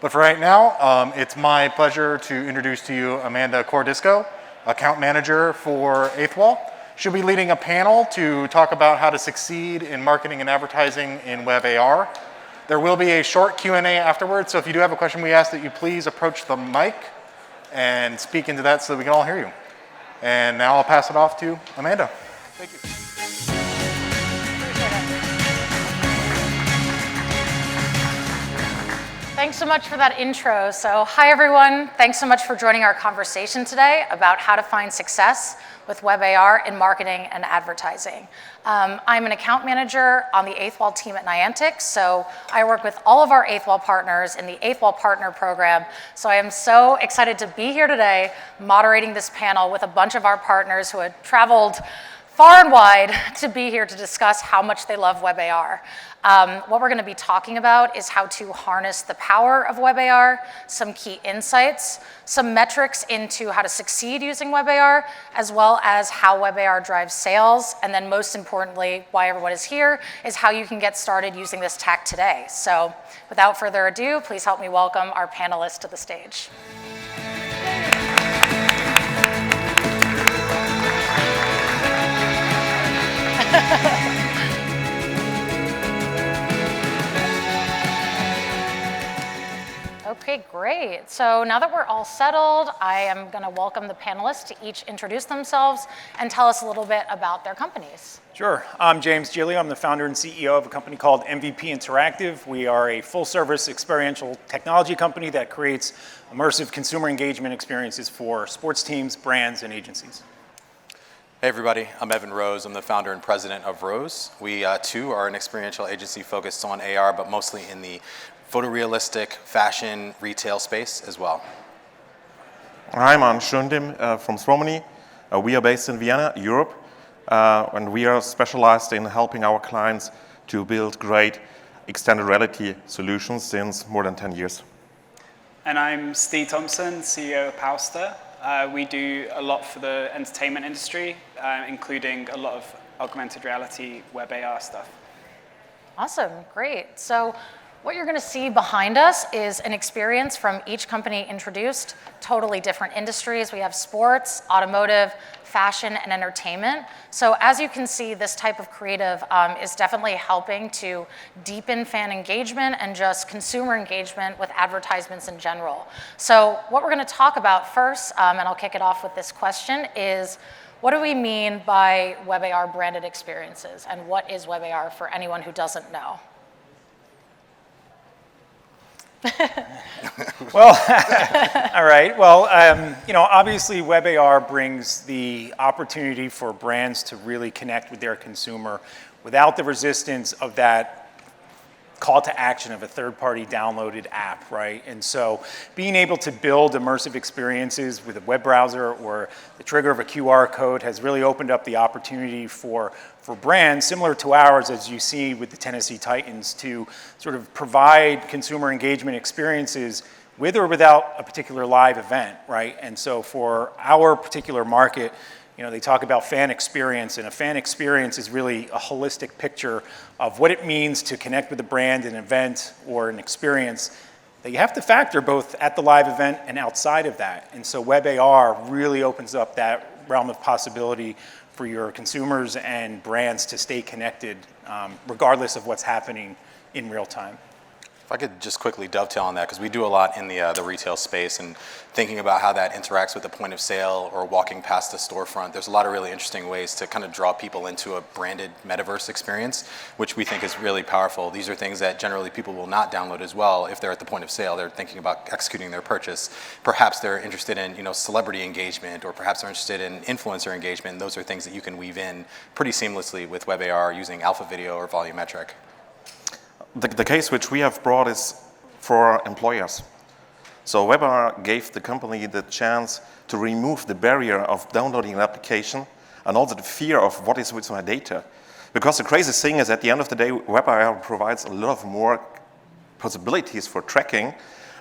But for right now, it's my pleasure to introduce to you Amanda Cordisco, Account Manager for Eighth Wall. She'll be leading a panel to talk about how to succeed in marketing and advertising in WebAR. There will be a short Q&A afterwards, so if you do have a question, we ask that you please approach the mic and speak into that so that we can all hear you. And now I'll pass it off to Amanda. Thank you. Thanks so much for that intro. So hi, everyone. Thanks so much for joining our conversation today about how to find success with WebAR in marketing and advertising. I'm an account manager on the Eighth Wall team at Niantic, so I work with all of our Eighth Wall partners in the Eighth Wall Partner Program. So I am so excited to be here today moderating this panel with a bunch of our partners who had traveled far and wide to be here to discuss how much they love WebAR. What we're going to be talking about is how to harness the power of WebAR, some key insights, some metrics into how to succeed using WebAR, as well as how WebAR drives sales, and then most importantly, why everyone is here, is how you can get started using this tech today. So without further ado, please help me welcome our panelists to the stage. Okay, great. So now that we're all settled, I am going to welcome the panelists to each introduce themselves and tell us a little bit about their companies. Sure. I'm James Gilio. I'm the founder and CEO of a company called MVP Interactive. We are a full-service experiential technology company that creates immersive consumer engagement experiences for sports teams, brands, and agencies. Hey everybody, I'm Evan Rose. I'm the founder and president of Rose. We too are an experiential agency focused on AR, but mostly in the photorealistic fashion retail space as well. I'm An Schöndim from Romani. We are based in Vienna, Europe, and we are specialized in helping our clients to build great extended reality solutions since more than 10 years. And I'm Steve Thompson, CEO of Powster. We do a lot for the entertainment industry, including a lot of augmented reality, WebAR stuff. Awesome, great. So what you're going to see behind us is an experience from each company introduced, totally different industries. We have sports, automotive, fashion, and entertainment. So as you can see, this type of creative is definitely helping to deepen fan engagement and just consumer engagement with advertisements in general. So what we're going to talk about first, and I'll kick it off with this question, is what do we mean by WebAR branded experiences, and what is WebAR for anyone who doesn't know? Well, all right. Well, obviously WebAR brings the opportunity for brands to really connect with their consumer without the resistance of that call to action of a third-party downloaded app, right? And so being able to build immersive experiences with a web browser or the trigger of a QR code has really opened up the opportunity for brands similar to ours, as you see with the Tennessee Titans, to sort of provide consumer engagement experiences with or without a particular live event, right? And so for our particular market, they talk about fan experience, and a fan experience is really a holistic picture of what it means to connect with a brand, an event, or an experience that you have to factor both at the live event and outside of that. And so WebAR really opens up that realm of possibility for your consumers and brands to stay connected regardless of what's happening in real time. If I could just quickly dovetail on that, because we do a lot in the retail space, and thinking about how that interacts with the point of sale or walking past the storefront, there's a lot of really interesting ways to kind of draw people into a branded metaverse experience, which we think is really powerful. These are things that generally people will not download as well if they're at the point of sale. They're thinking about executing their purchase. Perhaps they're interested in celebrity engagement, or perhaps they're interested in influencer engagement. And those are things that you can weave in pretty seamlessly with WebAR using alpha video or volumetric. The case which we have brought is for employers. So WebAR gave the company the chance to remove the barrier of downloading an application and also the fear of what is with my data. Because the crazy thing is, at the end of the day, WebAR provides a lot of more possibilities for tracking,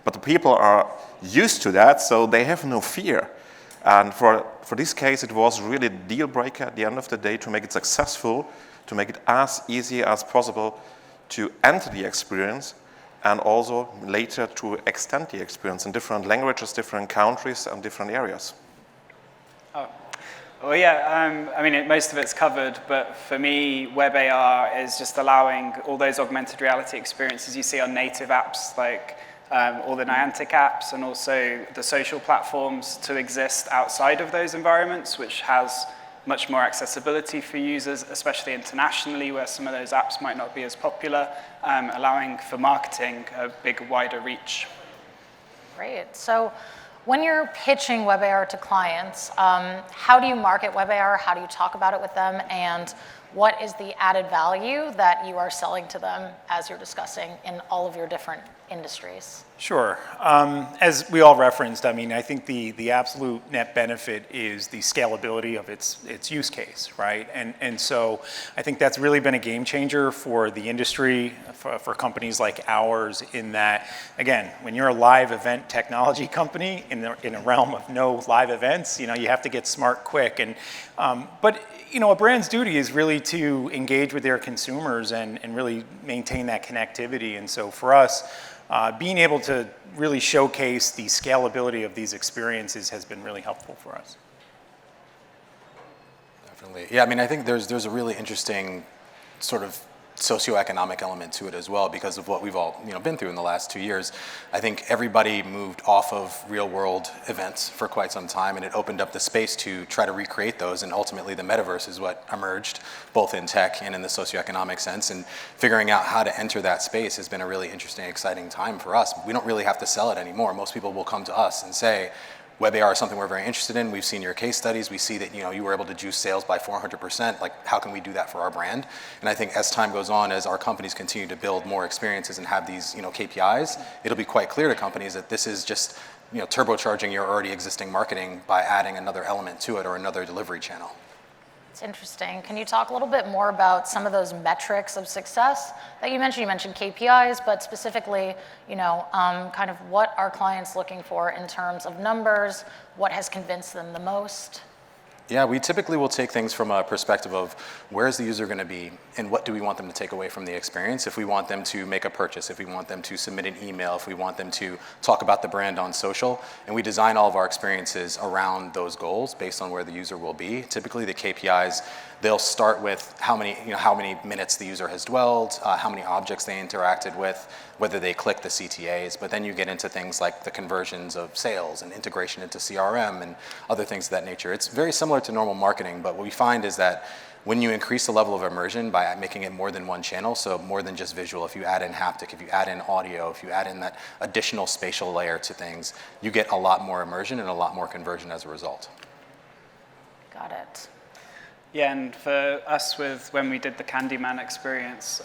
but the people are used to that, so they have no fear. And for this case, it was really a deal breaker at the end of the day to make it successful, to make it as easy as possible to enter the experience and also later to extend the experience in different languages, different countries, and different areas. Well, yeah, I mean, most of it's covered, but for me, WebAR is just allowing all those augmented reality experiences you see on native apps, like all the Niantic apps and also the social platforms, to exist outside of those environments, which has much more accessibility for users, especially internationally, where some of those apps might not be as popular, allowing for marketing a big, wider reach. Great. So when you're pitching WebAR to clients, how do you market WebAR? How do you talk about it with them? And what is the added value that you are selling to them as you're discussing in all of your different industries? Sure. As we all referenced, I mean, I think the absolute net benefit is the scalability of its use case, right? And so I think that's really been a game changer for the industry, for companies like ours, in that, again, when you're a live event technology company in a realm of no live events, you know, you have to get smart quick. And but you know, a brand's duty is really to engage with their consumers and really maintain that connectivity. And so for us, being able to really showcase the scalability of these experiences has been really helpful for us. Definitely. Yeah, I mean, I think there's a really interesting sort of socioeconomic element to it as well, because of what we've all been through in the last 2 years. I think everybody moved off of real world events for quite some time, and it opened up the space to try to recreate those, and ultimately the metaverse is what emerged, both in tech and in the socioeconomic sense, and figuring out how to enter that space has been a really interesting, exciting time for us. We don't really have to sell it anymore. Most people will come to us and say, WebAR is something we're very interested in. We've seen your case studies. We see that you were able to juice sales by 400%. Like, how can we do that for our brand? And I think as time goes on, as our companies continue to build more experiences and have these KPIs, it'll be quite clear to companies that this is just turbocharging your already existing marketing by adding another element to it or another delivery channel. It's interesting. Can you talk a little bit more about some of those metrics of success that you mentioned? You mentioned KPIs, but specifically, kind of what are clients looking for in terms of numbers? What has convinced them the most? Yeah, we typically will take things from a perspective of where is the user going to be and what do we want them to take away from the experience. If we want them to make a purchase, if we want them to submit an email, if we want them to talk about the brand on social, and we design all of our experiences around those goals based on where the user will be. Typically the KPIs, they'll start with how many minutes the user has dwelled, how many objects they interacted with, whether they click the CTAs, but then you get into things like the conversions of sales and integration into CRM and other things of that nature. It's very similar to normal marketing, but what we find is that when you increase the level of immersion by making it more than one channel, so more than just visual, if you add in haptic, if you add in audio, if you add in that additional spatial layer to things, you get a lot more immersion and a lot more conversion as a result. Got it. Yeah, and for us, when we did the Candyman experience,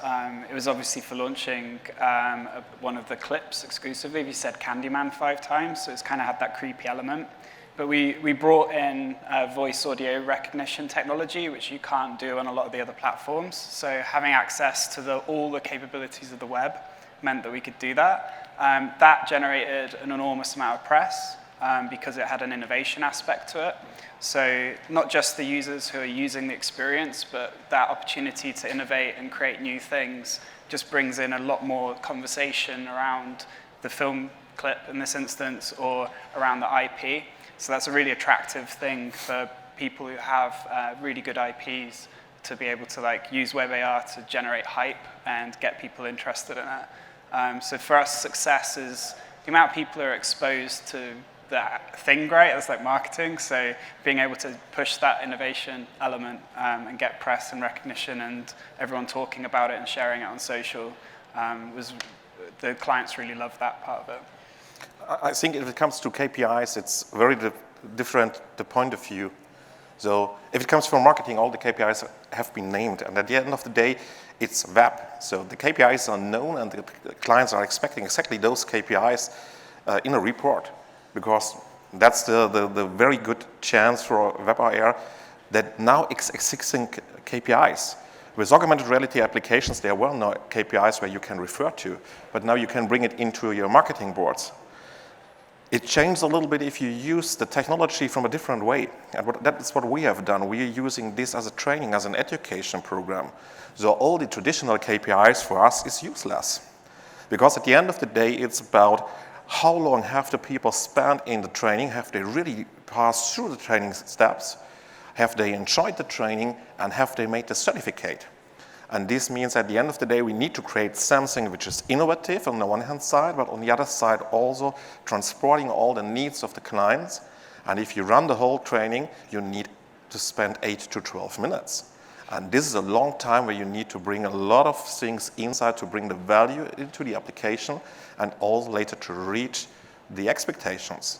it was obviously for launching one of the clips exclusively. We said Candyman 5 times, so it's kind of had that creepy element. But we brought in voice audio recognition technology, which you can't do on a lot of the other platforms. So having access to all the capabilities of the web meant that we could do that. That generated an enormous amount of press because it had an innovation aspect to it. So not just the users who are using the experience, but that opportunity to innovate and create new things just brings in a lot more conversation around the film clip in this instance, or around the IP. So that's a really attractive thing for people who have really good IPs to be able to use WebAR to generate hype and get people interested in it. So for us, success is the amount of people who are exposed to that thing, right? That's like marketing. So being able to push that innovation element and get press and recognition and everyone talking about it and sharing it on social the clients really love that part of it. I think if it comes to KPIs, it's very different, the point of view. So if it comes from marketing, all the KPIs have been named, and at the end of the day, it's web. So the KPIs are known, and the clients are expecting exactly those KPIs in a report, because that's the very good chance for WebAR that now existing KPIs. With augmented reality applications, there were no KPIs where you can refer to, but now you can bring it into your marketing boards. It changed a little bit if you use the technology from a different way. And that's what we have done. We are using this as a training, as an education program. So all the traditional KPIs for us is useless. Because at the end of the day, it's about how long have the people spent in the training, have they really passed through the training steps, have they enjoyed the training, and have they made the certificate? And this means at the end of the day, we need to create something which is innovative on the one hand side, but on the other side also transporting all the needs of the clients. And if you run the whole training, you need to spend 8 to 12 minutes. And this is a long time where you need to bring a lot of things inside to bring the value into the application and also later to reach the expectations.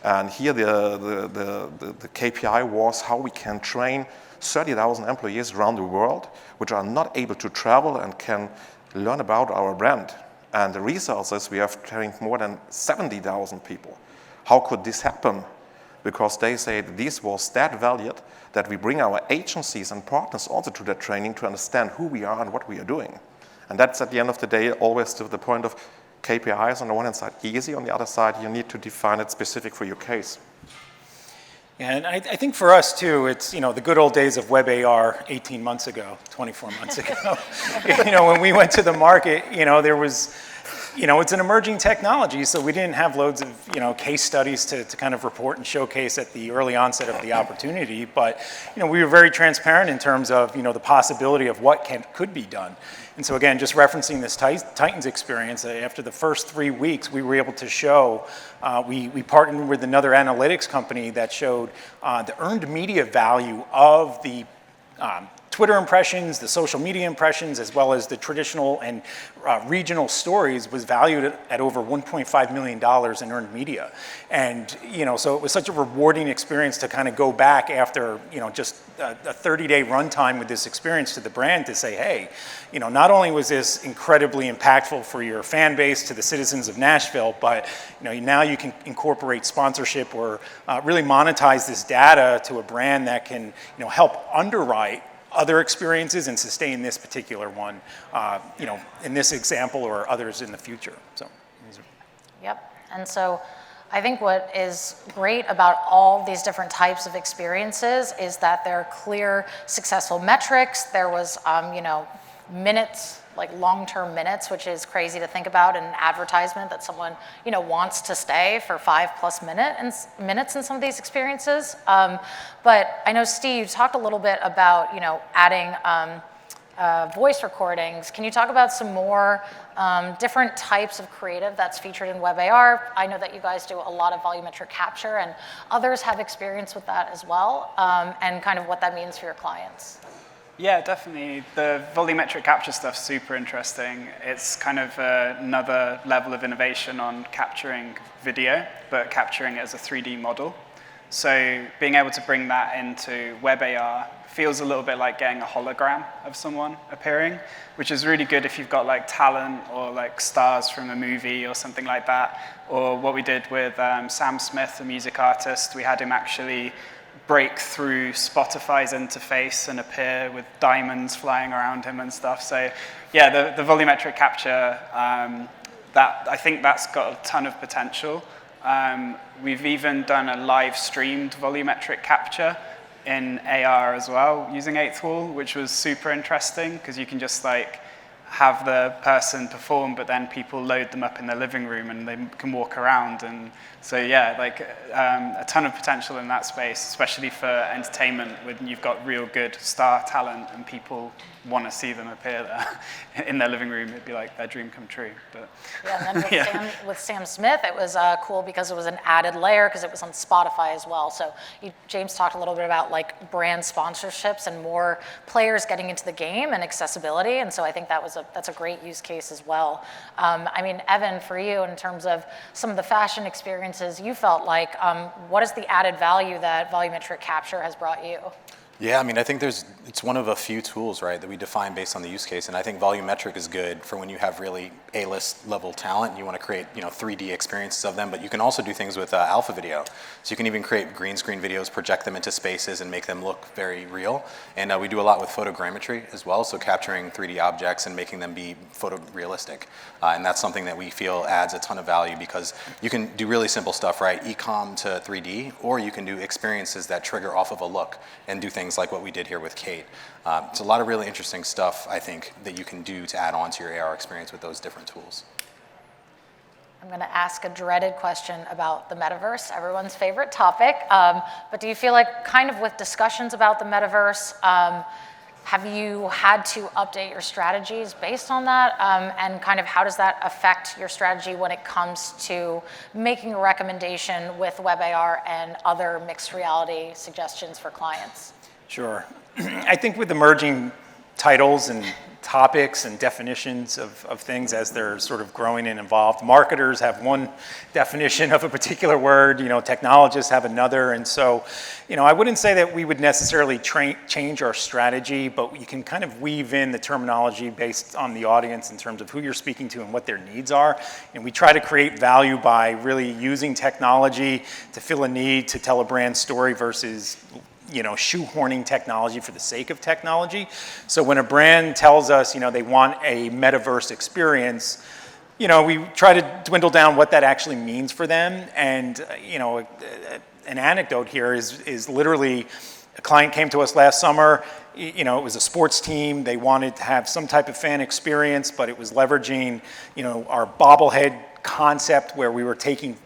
And here the KPI was how we can train 30,000 employees around the world which are not able to travel and can learn about our brand. And the resources, we have trained more than 70,000 people. How could this happen? Because they say that this was that valued that we bring our agencies and partners also to that training to understand who we are and what we are doing. And that's at the end of the day always to the point of KPIs on the one hand side easy, on the other side you need to define it specific for your case. And I think for us too, it's, the good old days of WebAR 18 months ago, 24 months ago. When we went to the market, there was, it's an emerging technology, so we didn't have loads of, case studies to kind of report and showcase at the early onset of the opportunity. But, we were very transparent in terms of, the possibility of what could be done. And so again, just referencing this Titans experience, after the first 3 weeks, we were able to show, we partnered with another analytics company that showed the earned media value of the Twitter impressions, the social media impressions, as well as the traditional and regional stories was valued at over $1.5 million in earned media. And, so it was such a rewarding experience to kind of go back after, just a 30-day runtime with this experience to the brand to say, hey, not only was this incredibly impactful for your fan base, to the citizens of Nashville, but, now you can incorporate sponsorship or really monetize this data to a brand that can, help underwrite other experiences and sustain this particular one, in this example or others in the future. So, Yep, and so I think what is great about all these different types of experiences is that there are clear successful metrics. There was, minutes, like long-term minutes, which is crazy to think about in an advertisement that someone, wants to stay for 5+ minutes in some of these experiences. But I know, Steve, you talked a little bit about, adding voice recordings. Can you talk about some more different types of creative that's featured in WebAR? I know that you guys do a lot of volumetric capture, and others have experience with that as well, and kind of what that means for your clients. Yeah, definitely. The volumetric capture stuff's super interesting. It's kind of another level of innovation on capturing video, but capturing it as a 3D model. So being able to bring that into WebAR feels a little bit like getting a hologram of someone appearing, which is really good if you've got like talent or like stars from a movie or something like that. Or what we did with Sam Smith, a music artist, we had him actually break through Spotify's interface and appear with diamonds flying around him and stuff. So yeah, the volumetric capture, I think that's got a ton of potential. We've even done a live streamed volumetric capture in AR as well using 8th Wall, which was super interesting because you can just like have the person perform, but then people load them up in their living room and they can walk around. And so yeah, like a ton of potential in that space, especially for entertainment when you've got real good star talent and people want to see them appear there in their living room. It'd be like their dream come true. But yeah, and then with Sam Smith, it was cool because it was an added layer because it was on Spotify as well. So James talked a little bit about like brand sponsorships and more players getting into the game and accessibility. And so I think that's a great use case as well. I mean, Evan, for you, in terms of some of the fashion experiences you felt like, what is the added value that volumetric capture has brought you? Yeah, I mean, I think it's one of a few tools, right, that we define based on the use case. And I think volumetric is good for when you have really A-list level talent and you want to create, 3D experiences of them. But you can also do things with alpha video. So you can even create green screen videos, project them into spaces and make them look very real. And we do a lot with photogrammetry as well. So capturing 3D objects and making them be photorealistic. And that's something that we feel adds a ton of value because you can do really simple stuff, right? E-com to 3D, or you can do experiences that trigger off of a look and do things things like what we did here with Kate. It's a lot of really interesting stuff, I think, that you can do to add on to your AR experience with those different tools. I'm going to ask a dreaded question about the metaverse, everyone's favorite topic. But do you feel like kind of with discussions about the metaverse, have you had to update your strategies based on that? And kind of how does that affect your strategy when it comes to making a recommendation with WebAR and other mixed reality suggestions for clients? Sure. I think with emerging titles and topics and definitions of things as they're sort of growing and evolved. Marketers have one definition of a particular word, technologists have another. And so, I wouldn't say that we would necessarily change our strategy, but you can kind of weave in the terminology based on the audience in terms of who you're speaking to and what their needs are. And we try to create value by really using technology to fill a need, to tell a brand story versus shoehorning technology for the sake of technology. So when a brand tells us, they want a metaverse experience, we try to dwindle down what that actually means for them. And, an anecdote here is literally a client came to us last summer. It was a sports team. They wanted to have some type of fan experience, but it was leveraging, our bobblehead concept where we were taking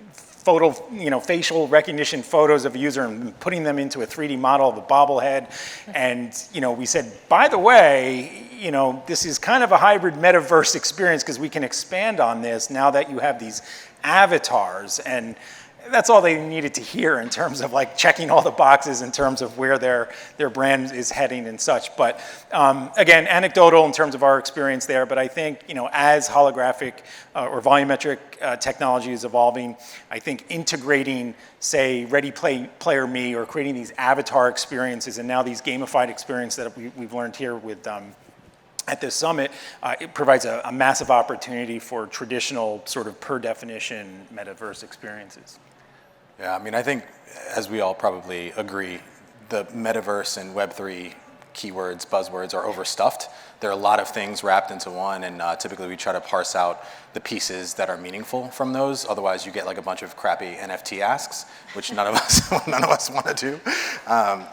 facial recognition photos of a user and putting them into a 3D model of a bobblehead. And, we said, by the way, this is kind of a hybrid metaverse experience because we can expand on this now that you have these avatars. And that's all they needed to hear in terms of like checking all the boxes in terms of where their brand is heading and such. But again, anecdotal in terms of our experience there. But I think, as holographic or volumetric technology is evolving, I think integrating, say, Ready Player Me or creating these avatar experiences and now these gamified experiences that we've learned here with at this summit, it provides a massive opportunity for traditional sort of per definition metaverse experiences. Yeah, I think, as we all probably agree, the metaverse and Web3 keywords, buzzwords are overstuffed. There are a lot of things wrapped into one, and typically we try to parse out the pieces that are meaningful from those. Otherwise, you get like a bunch of crappy NFT asks, which none of us want to do.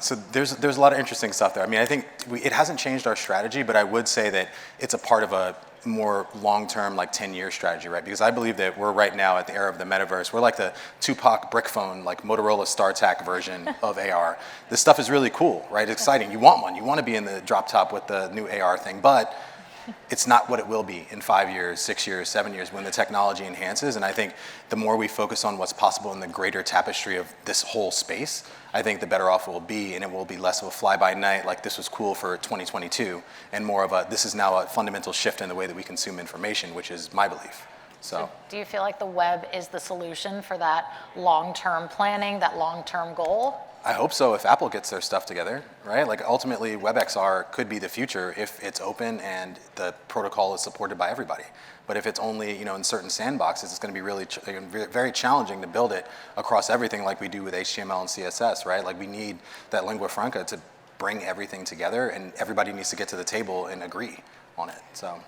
So there's a lot of interesting stuff there. I think it hasn't changed our strategy, but I would say that it's a part of a more long-term, like 10-year strategy, right? Because I believe that we're right now at the era of the metaverse. We're like the Tupac brick phone, like Motorola StarTAC version of AR. This stuff is really cool, right? It's exciting. You want one. You want to be in the drop top with the new AR thing, but it's not what it will be in 5 years, 6 years, 7 years when the technology enhances. And I think the more we focus on what's possible in the greater tapestry of this whole space, I think the better off it will be, and it will be less of a fly-by-night, like this was cool for 2022, and more of a, this is now a fundamental shift in the way that we consume information, which is my belief. So do you feel like the web is the solution for that long-term planning, that long-term goal? I hope so if Apple gets their stuff together, right? Like ultimately WebXR could be the future if it's open and the protocol is supported by everybody. But if it's only, in certain sandboxes, it's going to be really very challenging to build it across everything like we do with HTML and CSS, right? Like we need that lingua franca to bring everything together, and everybody needs to get to the table and agree on it. So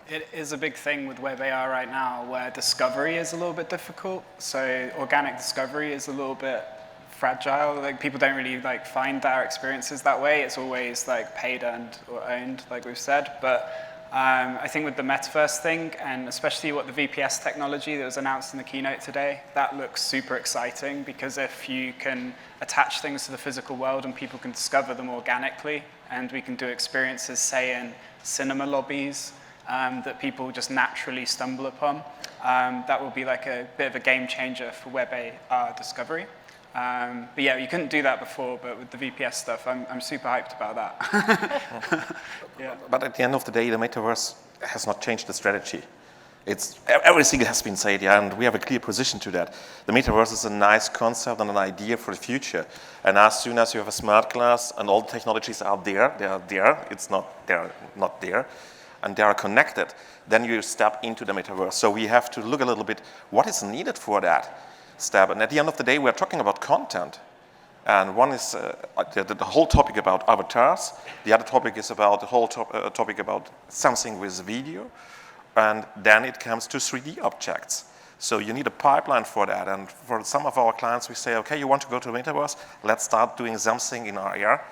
it is a big thing with WebAR right now where discovery is a little bit difficult. So organic discovery is a little bit fragile. Like people don't really find our experiences that way. It's always like paid and or owned, like we've said. But I think with the metaverse thing, and especially what the VPS technology that was announced in the keynote today, that looks super exciting because if you can attach things to the physical world and people can discover them organically, and we can do experiences, say, in cinema lobbies that people just naturally stumble upon, that will be like a bit of a game changer for WebAR discovery. But yeah, you couldn't do that before, but with the VPS stuff, I'm super hyped about that. Yeah. But at the end of the day, the metaverse has not changed the strategy. Everything has been said, yeah, and we have a clear position to that. The metaverse is a nice concept and an idea for the future. And as soon as you have a smart glass and all the technologies are there, they are there, they're not there, and they are connected, then you step into the metaverse. So we have to look a little bit, what is needed for that step? And at the end of the day, we're talking about content. And one is the whole topic about avatars. The other topic is about the whole topic about something with video. And then it comes to 3D objects. So you need a pipeline for that. And for some of our clients, we say, okay, you want to go to the metaverse? Let's start doing something in AR.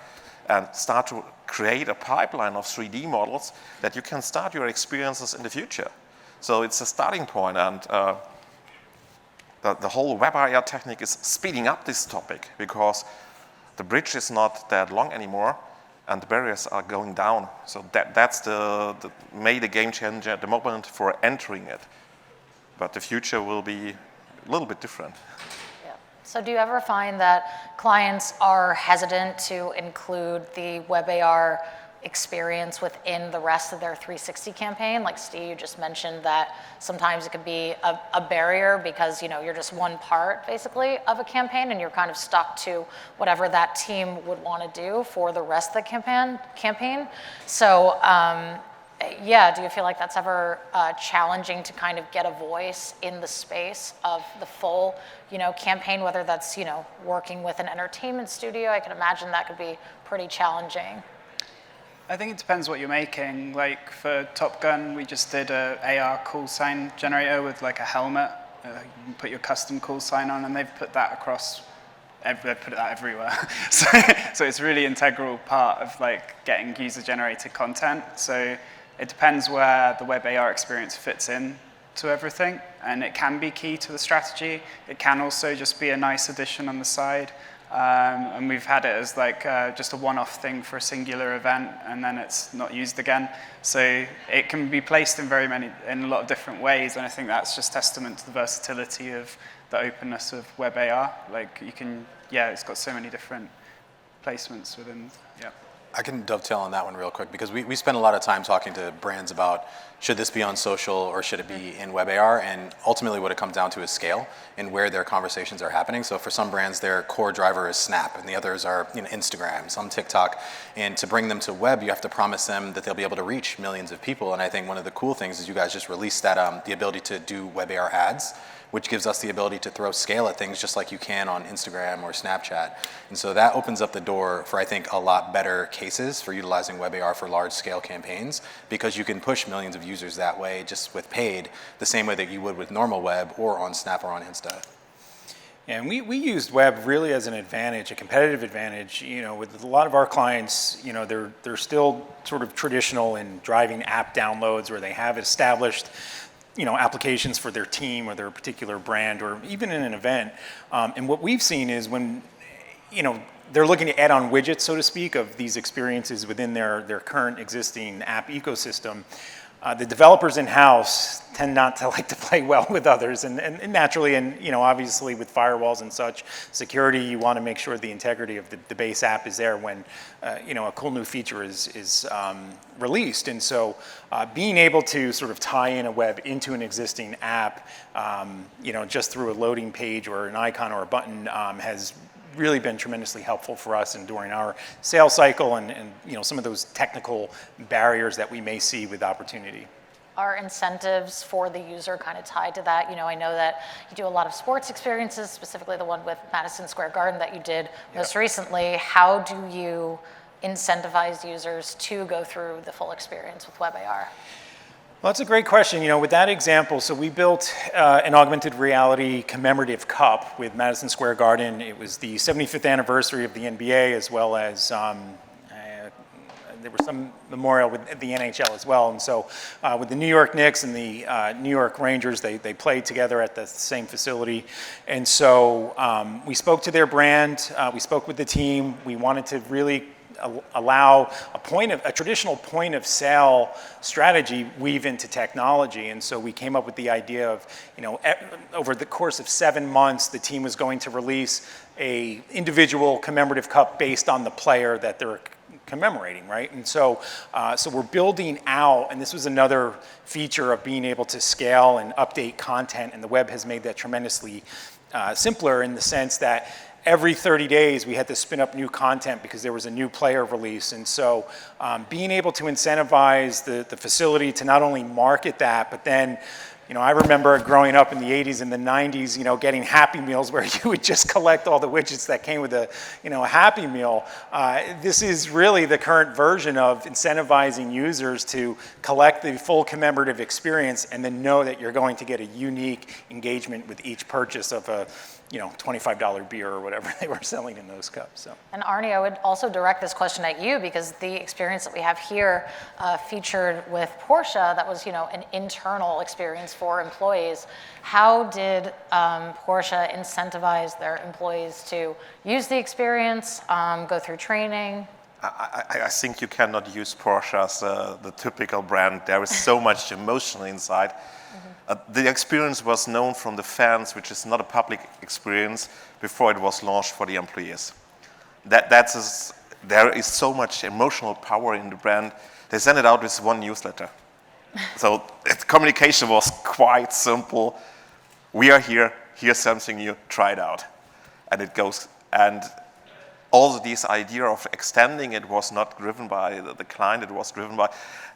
and start to create a pipeline of 3D models that you can start your experiences in the future. So it's a starting point, and the whole WebAR technique is speeding up this topic because the bridge is not that long anymore and the barriers are going down. So that's made a game changer at the moment for entering it. But the future will be a little bit different. Yeah. So do you ever find that clients are hesitant to include the WebAR experience within the rest of their 360 campaign? Like Steve, you just mentioned that sometimes it could be a barrier because you're just one part basically of a campaign and you're kind of stuck to whatever that team would want to do for the rest of the campaign. So yeah, do you feel like that's ever challenging to kind of get a voice in the space of the full campaign, whether that's working with an entertainment studio? I can imagine that could be pretty challenging. I think it depends what you're making. Like for Top Gun, we just did a AR call sign generator with like a helmet. You can put your custom call sign on, and they've put that across. They've put that everywhere. So it's a really integral part of like getting user-generated content. So it depends where the WebAR experience fits in to everything, and it can be key to the strategy. It can also just be a nice addition on the side. And we've had it as like just a one-off thing for a singular event, and then it's not used again. So it can be placed in in a lot of different ways, and I think that's just testament to the versatility of the openness of WebAR. Like it's got so many different placements within. Yeah. I can dovetail on that one real quick because we spend a lot of time talking to brands about should this be on social or should it be in WebAR, and ultimately what it comes down to is scale and where their conversations are happening. So for some brands, their core driver is Snap, and the others are Instagram, some TikTok, and to bring them to web, you have to promise them that they'll be able to reach millions of people. And I think one of the cool things is you guys just released that the ability to do WebAR ads, which gives us the ability to throw scale at things just like you can on Instagram or Snapchat. And so that opens up the door for, I think, a lot better cases for utilizing WebAR for large-scale campaigns, because you can push millions of users that way just with paid, the same way that you would with normal web or on Snap or on Insta. And we used web really as an advantage, a competitive advantage. With a lot of our clients, they're still sort of traditional in driving app downloads, where they have established applications for their team or their particular brand or even in an event. And what we've seen is when, they're looking to add on widgets, so to speak, of these experiences within their current existing app ecosystem, the developers in-house tend not to like to play well with others, and naturally, and obviously with firewalls and such, security, you want to make sure the integrity of the base app is there when a cool new feature is released. And so being able to sort of tie in a web into an existing app, just through a loading page or an icon or a button has really been tremendously helpful for us and during our sales cycle and some of those technical barriers that we may see with opportunity. Are incentives for the user kind of tied to that? I know that you do a lot of sports experiences, specifically the one with Madison Square Garden that you did most recently. How do you incentivize users to go through the full experience with WebAR? Well, that's a great question. With that example, so we built an augmented reality commemorative cup with Madison Square Garden. It was the 75th anniversary of the NBA, as well as there was some memorial with the NHL as well. And so with the New York Knicks and the New York Rangers, they played together at the same facility. And so we spoke to their brand, we spoke with the team. We wanted to really allow a traditional point of sale strategy weave into technology. And so we came up with the idea of, over the course of 7 months, the team was going to release a individual commemorative cup based on the player that they're commemorating, right? And so we're building out, and this was another feature of being able to scale and update content, and the web has made that tremendously simpler in the sense that every 30 days we had to spin up new content because there was a new player release. And so being able to incentivize the facility to not only market that, but then, I remember growing up in the 80s and the 90s, getting Happy Meals where you would just collect all the widgets that came with a Happy Meal. This is really the current version of incentivizing users to collect the full commemorative experience and then know that you're going to get a unique engagement with each purchase of a $25 beer or whatever they were selling in those cups. So. And Arnie, I would also direct this question at you because the experience that we have here featured with Porsche, that was, an internal experience for employees. How did Porsche incentivize their employees to use the experience, go through training? I think you cannot use Porsche as the typical brand. There is so much emotion inside. The experience was known from the fans, which is not a public experience, before it was launched for the employees. There is so much emotional power in the brand. They sent it out with one newsletter. So communication was quite simple. We are here, here's something new, try it out. And it goes. And also this idea of extending it was not driven by the client, it was driven by,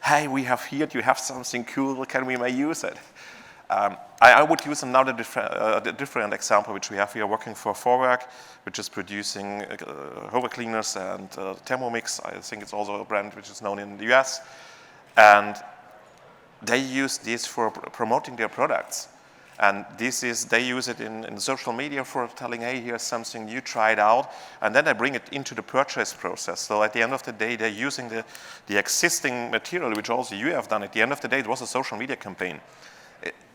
hey, we have here, you have something cool, can we may use it? I would use another different example, which we have here working for Vorwerk, which is producing hover cleaners and Thermomix. I think it's also a brand which is known in the US. And they use this for promoting their products. And they use it in social media for telling, hey, here's something new, try it out. And then they bring it into the purchase process. So at the end of the day, they're using the existing material, which also you have done. At the end of the day, it was a social media campaign,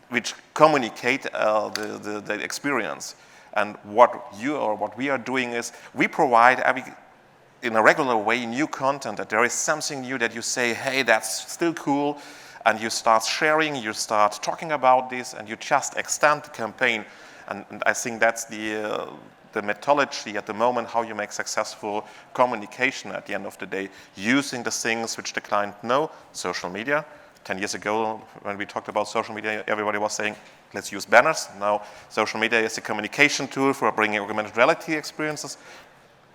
which communicate the experience. And what we are doing is we provide in a regular way new content, that there is something new that you say, hey, that's still cool, and you start sharing, you start talking about this, and you just extend the campaign. And I think that's the methodology at the moment, how you make successful communication at the end of the day, using the things which the client know, social media. 10 years ago, when we talked about social media, everybody was saying, let's use banners. Now, social media is a communication tool for bringing augmented reality experiences.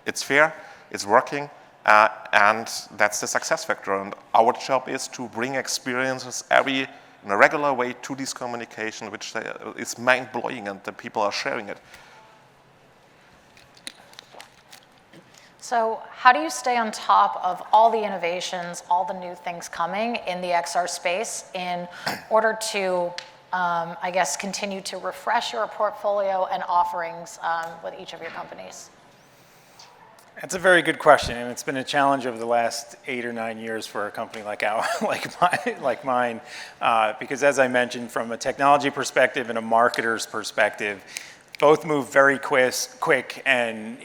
It's fair, it's working, and that's the success factor. And our job is to bring experiences in a regular way to this communication, which is mind-blowing, and the people are sharing it. So how do you stay on top of all the innovations, all the new things coming in the XR space in order to, I guess, continue to refresh your portfolio and offerings with each of your companies? That's a very good question, and it's been a challenge over the last 8 or 9 years for a company like mine, because as I mentioned, from a technology perspective and a marketer's perspective, both move very quick, and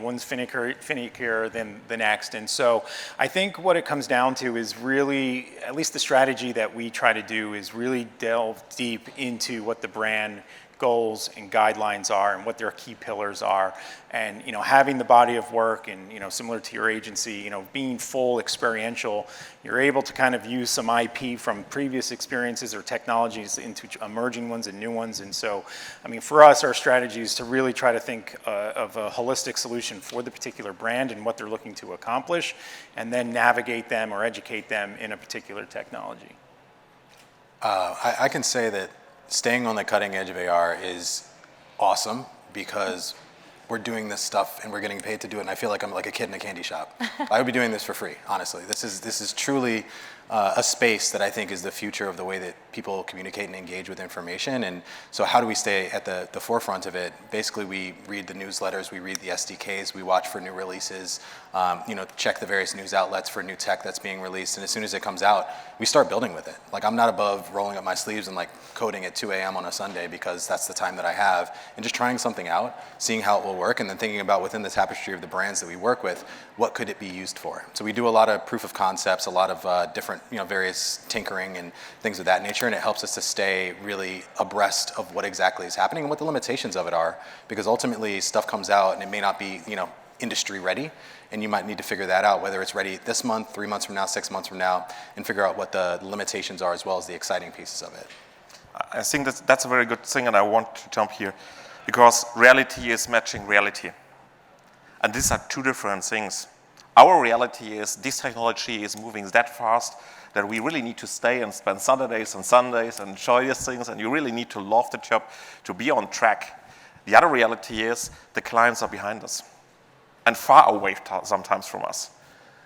one's finickier than the next. And so I think what it comes down to is really, at least the strategy that we try to do, is really delve deep into what the brand goals and guidelines are and what their key pillars are, and having the body of work, and similar to your agency, being full experiential, you're able to kind of use some IP from previous experiences or technologies into emerging ones and new ones. And so for us, our strategy is to really try to think of a holistic solution for the particular brand and what they're looking to accomplish, and then navigate them or educate them in a particular technology. I can say that staying on the cutting edge of AR is awesome, because we're doing this stuff and we're getting paid to do it, and I feel like I'm like a kid in a candy shop. I would be doing this for free, honestly. This is truly a space that I think is the future of the way that people communicate and engage with information. And so how do we stay at the forefront of it? Basically, we read the newsletters, we read the SDKs, we watch for new releases, check the various news outlets for new tech that's being released, and as soon as it comes out, we start building with it. Like, I'm not above rolling up my sleeves and like coding at 2 a.m. on a Sunday, because that's the time that I have, and just trying something out, seeing how it will work, and then thinking about, within the tapestry of the brands that we work with, what could it be used for? So we do a lot of proof of concepts, a lot of different various tinkering and things of that nature, and it helps us to stay really abreast of what exactly is happening and what the limitations of it are, because ultimately stuff comes out and it may not be industry ready, and you might need to figure that out, whether it's ready this month, 3 months from now, 6 months from now, and figure out what the limitations are as well as the exciting pieces of it. I think that's a very good thing, and I want to jump here, because reality is matching reality. And these are two different things. Our reality is this technology is moving that fast that we really need to stay and spend Saturdays and Sundays and enjoy these things, and you really need to love the job to be on track. The other reality is the clients are behind us and far away sometimes from us.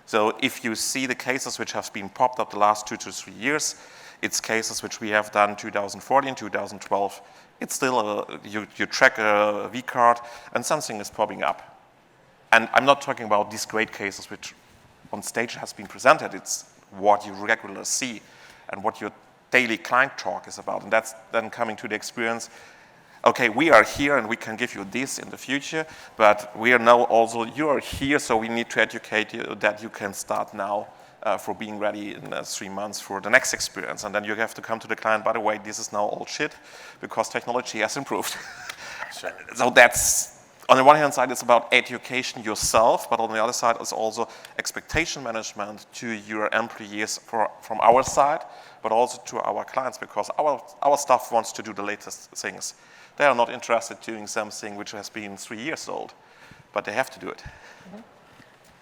So if you see the cases which have been popped up the last 2 to 3 years, It's cases which we have done 2014, 2012. It's still, you track a V card and something is popping up. And I'm not talking about these great cases which on stage has been presented. It's what you regularly see and what your daily client talk is about. And that's then coming to the experience. Okay, we are here and we can give you this in the future, but we are now also, you are here, so we need to educate you that you can start now for being ready in 3 months for the next experience. And then you have to come to the client, by the way, this is now all shit because technology has improved. Sure. So that's, on the one hand side, it's about education yourself, but on the other side, it's also expectation management to your employees from our side, but also to our clients, because our staff wants to do the latest things. They are not interested in doing something which has been 3 years old, but they have to do it.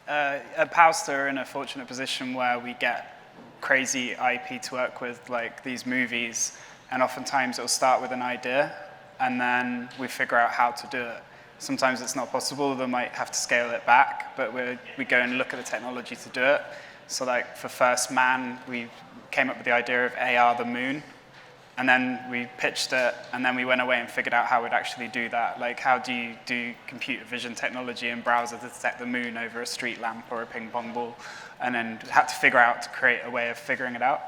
At Powster, we're in a fortunate position where we get crazy IP to work with, like these movies, and oftentimes it'll start with an idea, and then we figure out how to do it. Sometimes it's not possible, they might have to scale it back, but we go and look at the technology to do it. So like for First Man, we came up with the idea of AR the moon, and then we pitched it, and then we went away and figured out how we'd actually do that. Like, how do you do computer vision technology in browser to detect the moon over a street lamp or a ping pong ball? And then had to figure out to create a way of figuring it out.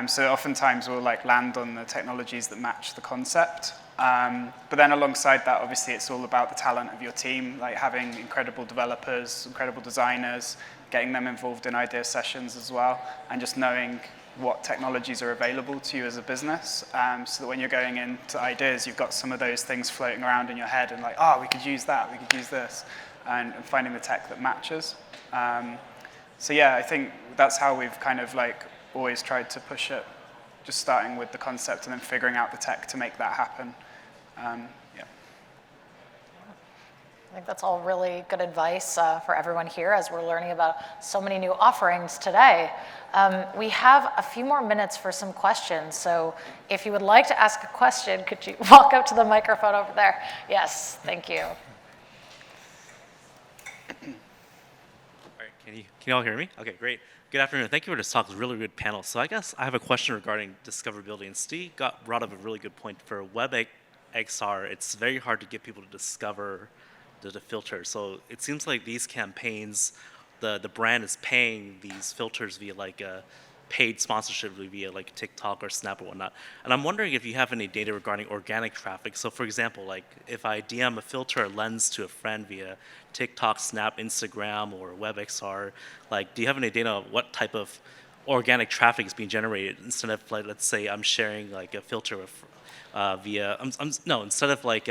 So oftentimes we'll like land on the technologies that match the concept. But then alongside that, obviously, it's all about the talent of your team, like having incredible developers, incredible designers, getting them involved in idea sessions as well, and just knowing what technologies are available to you as a business, so that when you're going into ideas, you've got some of those things floating around in your head and like, oh, we could use that, we could use this, and finding the tech that matches. So yeah, I think that's how we've kind of like always tried to push it, just starting with the concept and then figuring out the tech to make that happen. Yeah. I think that's all really good advice for everyone here as we're learning about so many new offerings today. We have a few more minutes for some questions, so if you would like to ask a question, could you walk up to the microphone over there? Yes, thank you. All right, can you all hear me? Okay, great. Good afternoon. Thank you for this talk. It was a really good panel. So I guess I have a question regarding discoverability, and Steve brought up a really good point. For WebXR, it's very hard to get people to discover the filter. So it seems like these campaigns, the brand is paying these filters via like a paid sponsorship via like TikTok or Snap or whatnot. And I'm wondering if you have any data regarding organic traffic. So for example, like if I DM a filter or lens to a friend via TikTok, Snap, Instagram, or WebXR, like do you have any data on what type of organic traffic is being generated instead of like, let's say I'm sharing like a filter with instead of like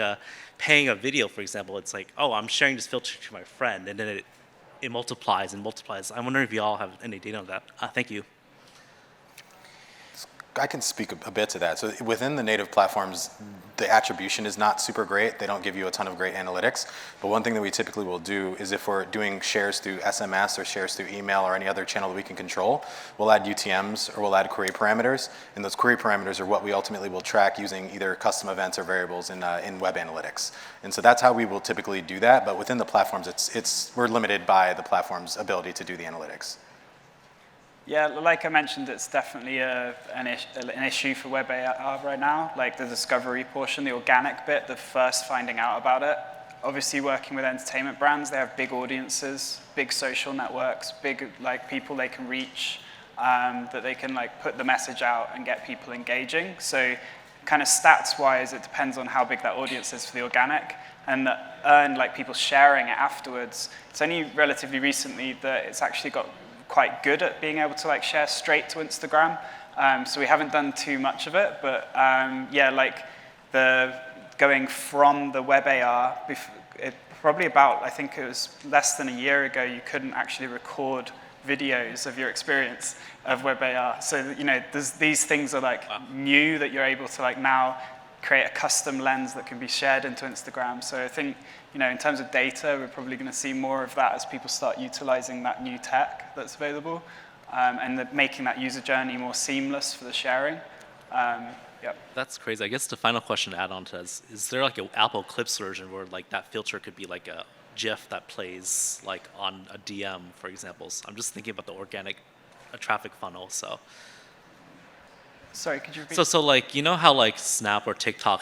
paying a video, for example, it's like, oh, I'm sharing this filter to my friend, and then it multiplies and multiplies. I'm wondering if you all have any data on that. Thank you. I can speak a bit to that. So within the native platforms, the attribution is not super great. They don't give you a ton of great analytics. But one thing that we typically will do is if we're doing shares through SMS or shares through email or any other channel that we can control, we'll add UTMs or we'll add query parameters. And those query parameters are what we ultimately will track using either custom events or variables in web analytics. And so that's how we will typically do that. But within the platforms, we're limited by the platform's ability to do the analytics. Yeah, like I mentioned, it's definitely an issue for WebAR right now, like the discovery portion, the organic bit, the first finding out about it. Obviously working with entertainment brands, they have big audiences, big social networks, big like people they can reach, that they can like put the message out and get people engaging. So kind of stats-wise, it depends on how big that audience is for the organic, and like people sharing it afterwards. It's only relatively recently that it's actually got quite good at being able to like share straight to Instagram. So we haven't done too much of it, but yeah, like going from the WebAR, probably about, I think it was less than a year ago, you couldn't actually record videos of your experience of WebAR. So, you know, these things are like new that you're able to like now create a custom lens that can be shared into Instagram. So I think, you know, in terms of data, we're probably going to see more of that as people start utilizing that new tech that's available, and making that user journey more seamless for the sharing. Yep. That's crazy. I guess the final question to add on to that is there like an Apple Clips version where like that filter could be like a GIF that plays like on a DM, for example? So I'm just thinking about the organic traffic funnel. So Sorry, could you repeat? So like, you know how like Snap or TikTok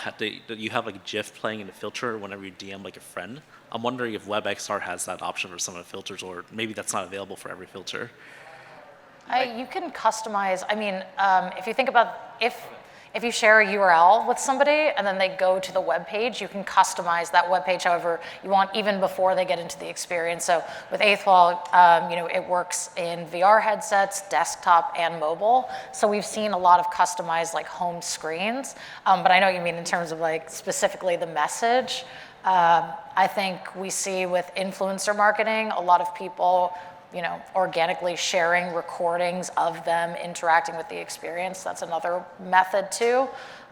you have like a GIF playing in the filter whenever you DM like a friend? I'm wondering if WebXR has that option for some of the filters, or maybe that's not available for every filter. You can customize. I mean, if you think about if you share a URL with somebody and then they go to the web page, you can customize that web page however you want, even before they get into the experience. So with Eighth Wall, it works in VR headsets, desktop, and mobile. So we've seen a lot of customized like home screens. But I know what you mean in terms of like specifically the message. I think we see with influencer marketing, a lot of people organically sharing recordings of them interacting with the experience. That's another method too.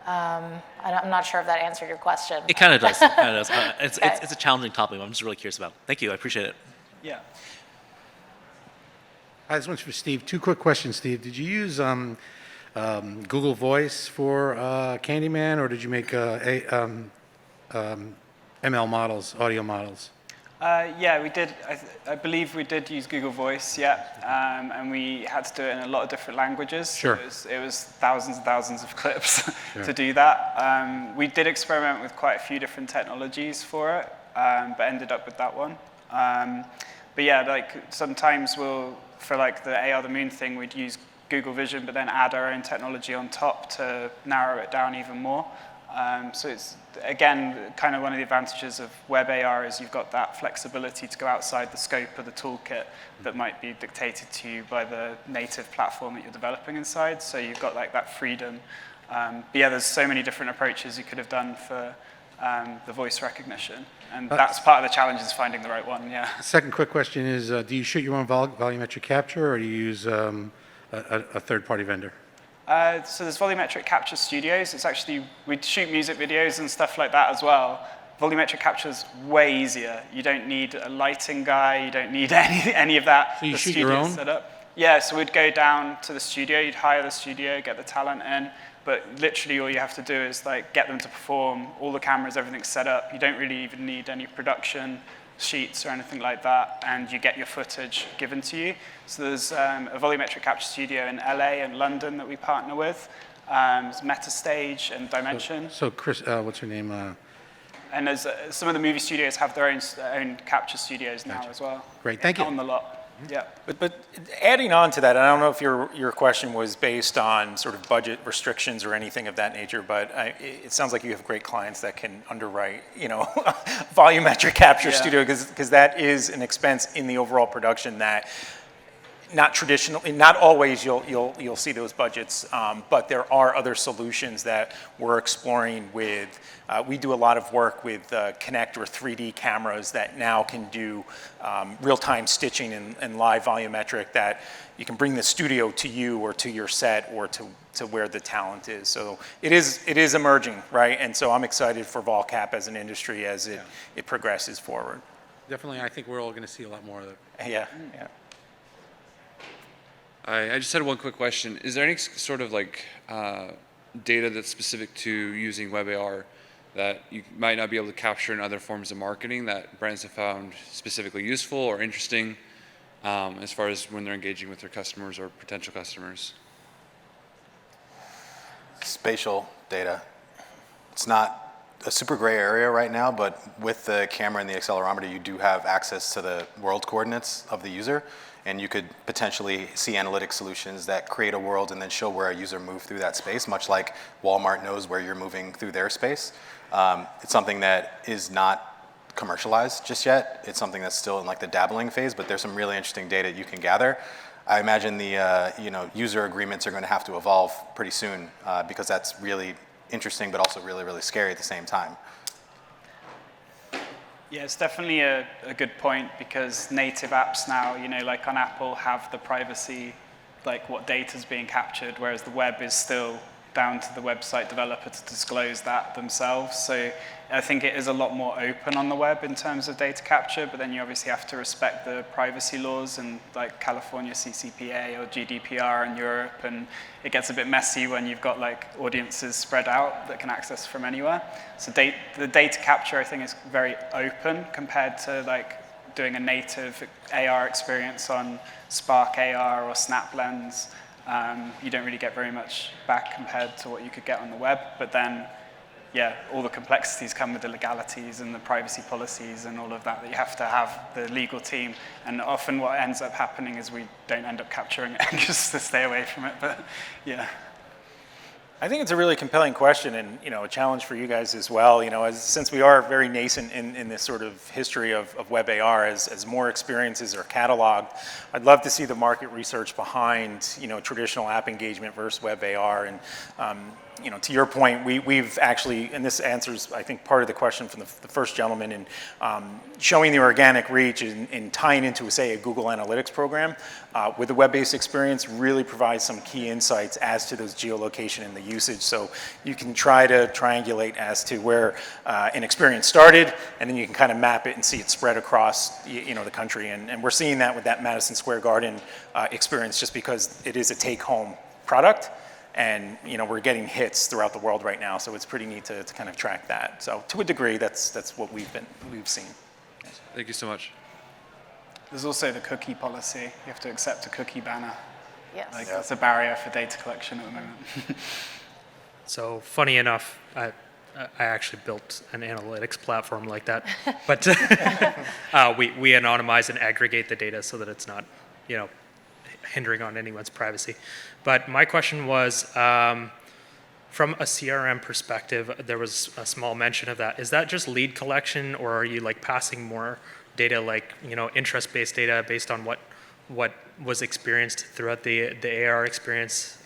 I'm not sure if that answered your question. It kind of does. It's a challenging topic. I'm just really curious about. Thank you. I appreciate it. Yeah. Hi, this one's for Steve. Two quick questions, Steve. Did you use Google Voice for Candyman, or did you make ML models, audio models? Yeah, we did. I believe we did use Google Voice, yeah, and we had to do it in a lot of different languages. Sure. So it was thousands and thousands of clips to do that. We did experiment with quite a few different technologies for it, but ended up with that one. But yeah, like sometimes for like the AR the Moon thing, we'd use Google Vision, but then add our own technology on top to narrow it down even more. So it's, again, kind of one of the advantages of WebAR is you've got that flexibility to go outside the scope of the toolkit that might be dictated to you by the native platform that you're developing inside. So you've got like that freedom. But yeah, there's so many different approaches you could have done for the voice recognition. And that's part of the challenge, is finding the right one, yeah. Second quick question is, do you shoot your own volumetric capture, or do you use a third-party vendor? So there's Volumetric Capture Studios. It's actually, we shoot music videos and stuff like that as well. Volumetric Capture is way easier. You don't need a lighting guy. You don't need any of that. So you shoot your own? Set up. Yeah, so we'd go down to the studio. You'd hire the studio, get the talent in. But literally all you have to do is like get them to perform. All the cameras, everything's set up. You don't really even need any production sheets or anything like that, and you get your footage given to you. So there's a volumetric capture studio in LA and London that we partner with. There's MetaStage and Dimension. So Chris, what's her name? And there's some of the movie studios have their own capture studios now as well. Great, thank you. On the lot. Yeah. But adding on to that, I don't know if your question was based on sort of budget restrictions or anything of that nature, but it sounds like you have great clients that can underwrite, volumetric capture studio, because that is an expense in the overall production that not always you'll see those budgets, but there are other solutions that we're exploring with. We do a lot of work with Connect or 3D cameras that now can do real-time stitching and live volumetric, that you can bring the studio to you or to your set or to where the talent is. So it is emerging, right? And so I'm excited for VolCap as an industry as it progresses forward. Definitely, I think we're all going to see a lot more of it. Yeah. I just had one quick question. Is there any sort of like data that's specific to using WebAR that you might not be able to capture in other forms of marketing that brands have found specifically useful or interesting as far as when they're engaging with their customers or potential customers? Spatial data. It's not a super gray area right now, but with the camera and the accelerometer, you do have access to the world coordinates of the user, and you could potentially see analytic solutions that create a world and then show where a user moved through that space, much like Walmart knows where you're moving through their space. It's something that is not commercialized just yet. It's something that's still in like the dabbling phase, but there's some really interesting data you can gather. I imagine the user agreements are going to have to evolve pretty soon because that's really interesting, but also really, really scary at the same time. Yeah, it's definitely a good point, because native apps now, like on Apple, have the privacy, like what data is being captured, whereas the web is still down to the website developer to disclose that themselves. So I think it is a lot more open on the web in terms of data capture, but then you obviously have to respect the privacy laws and like California CCPA or GDPR in Europe, and it gets a bit messy when you've got like audiences spread out that can access from anywhere. So the data capture, I think, is very open compared to like doing a native AR experience on Spark AR or Snap Lens. You don't really get very much back compared to what you could get on the web, but then, yeah, all the complexities come with the legalities and the privacy policies and all of that you have to have the legal team. And often what ends up happening is we don't end up capturing it just to stay away from it, but yeah. I think it's a really compelling question and, a challenge for you guys as well. Since we are very nascent in this sort of history of WebAR, as more experiences are cataloged, I'd love to see the market research behind, traditional app engagement versus WebAR. And, to your point, we've actually, and this answers, I think, part of the question from the first gentleman, in showing the organic reach and tying into, say, a Google Analytics program with a web-based experience really provides some key insights as to those geolocation and the usage. So you can try to triangulate as to where an experience started, and then you can kind of map it and see it spread across, the country. And we're seeing that with that Madison Square Garden experience, just because it is a take-home product. And we're getting hits throughout the world right now, so it's pretty neat to kind of track that. So to a degree, that's what we've seen. Thank you so much. There's also the cookie policy. You have to accept a cookie banner. Yes. That's a barrier for data collection at the moment. So funny enough, I actually built an analytics platform like that, but we anonymize and aggregate the data so that it's not, hindering on anyone's privacy. But my question was, from a CRM perspective, there was a small mention of that. Is that just lead collection, or are you passing more data, interest-based data based on what was experienced throughout the AR experience?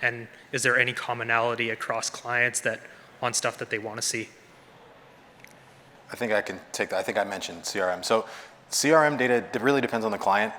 And is there any commonality across clients on stuff that they want to see? I think I can take that. I think I mentioned CRM. So CRM data, it really depends on the client.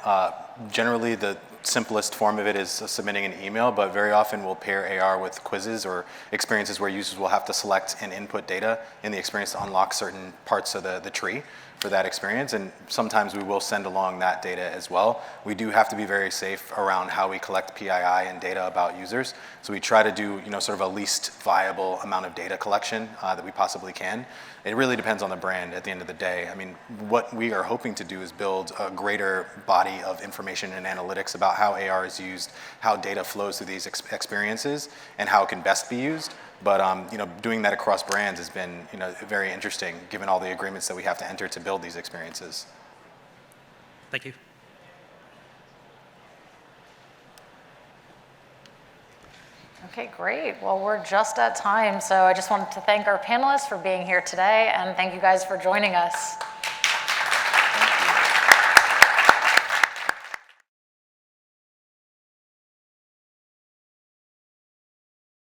Generally, the simplest form of it is submitting an email, but very often we'll pair AR with quizzes or experiences where users will have to select and input data in the experience to unlock certain parts of the tree for that experience. And sometimes we will send along that data as well. We do have to be very safe around how we collect PII and data about users. So we try to do, sort of a least viable amount of data collection that we possibly can. It really depends on the brand at the end of the day. I mean, what we are hoping to do is build a greater body of information and analytics about how AR is used, how data flows through these experiences, and how it can best be used. But doing that across brands has been very interesting, given all the agreements that we have to enter to build these experiences. Thank you. Okay, great. Well, we're just at time, so I just wanted to thank our panelists for being here today, and thank you guys for joining us.